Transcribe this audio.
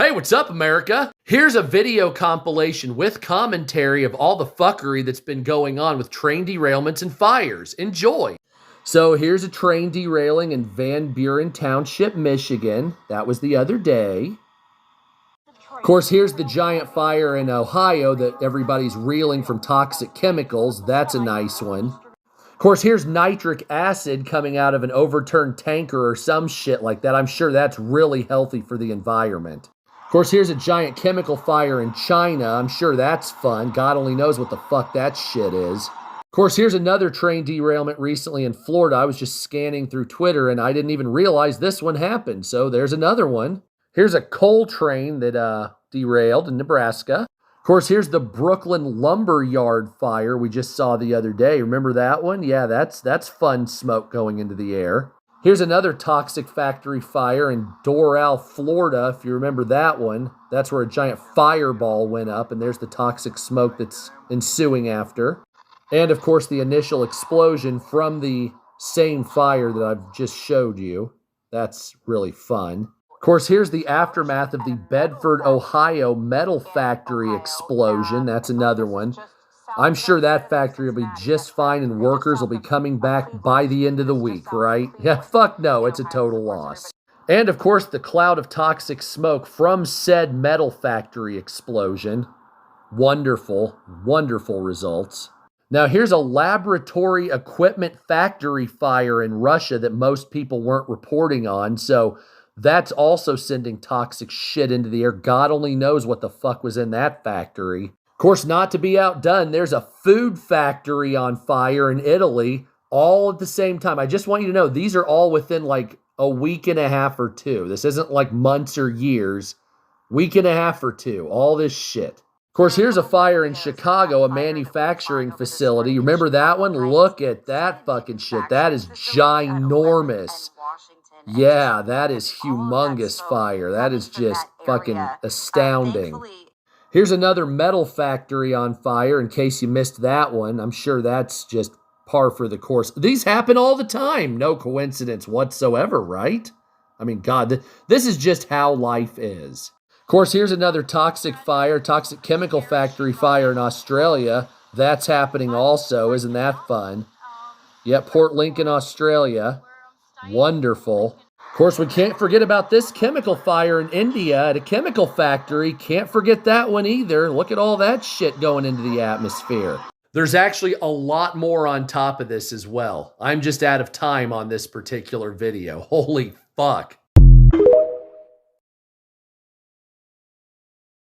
Hey, what's up, America? Here's a video compilation with commentary of all the fuckery that's been going on with train derailments and fires. Enjoy. So here's a train derailing in Van Buren Township, Michigan. That was the other day. Of course, here's the giant fire in Ohio that everybody's reeling from toxic chemicals. That's a nice one. Of course, here's nitric acid coming out of an overturned tanker or some shit like that. I'm sure that's really healthy for the environment. Of course, here's a giant chemical fire in China. I'm sure that's fun. God only knows what the fuck that shit is. Of course, here's another train derailment recently in Florida. I was just scanning through Twitter and I didn't even realize this one happened. So there's another one. Here's a coal train that derailed in Nebraska. Of course, here's the Brooklyn lumber yard fire we just saw the other day. Remember that one? Yeah, that's fun smoke going into the air. Here's another toxic factory fire in Doral, Florida. If you remember that one, that's where a giant fireball went up, and there's the toxic smoke that's ensuing after. And, of course, the initial explosion from the same fire that I've just showed you. That's really fun. Of course, here's the aftermath of the Bedford, Ohio metal factory explosion. That's another one. I'm sure that factory will be just fine and workers will be coming back by the end of the week, right? Yeah, fuck no, it's a total loss. And of course, the cloud of toxic smoke from said metal factory explosion. Wonderful, wonderful results. Now here's a laboratory equipment factory fire in Russia that most people weren't reporting on, so that's also sending toxic shit into the air. God only knows what the fuck was in that factory. Of course, not to be outdone, there's a food factory on fire in Italy all at the same time. I just want you to know, these are all within like a week and a half or two. This isn't like months or years. Week and a half or two, all this shit. Of course, here's a fire in Chicago, a manufacturing facility. Remember that one? Look at that fucking shit. That is ginormous. Yeah, that is humongous fire. That is just fucking astounding. Here's another metal factory on fire in case you missed that one. I'm sure that's just par for the course. These happen all the time. No coincidence whatsoever, right? I mean, God, this is just how life is. Of course, here's another toxic fire, toxic chemical factory fire in Australia. That's happening also. Isn't that fun? Yep, Port Lincoln, Australia. Wonderful. Of course, we can't forget about this chemical fire in India at a chemical factory. Can't forget that one either. Look at all that shit going into the atmosphere. There's actually a lot more on top of this as well. I'm just out of time on this particular video. Holy fuck.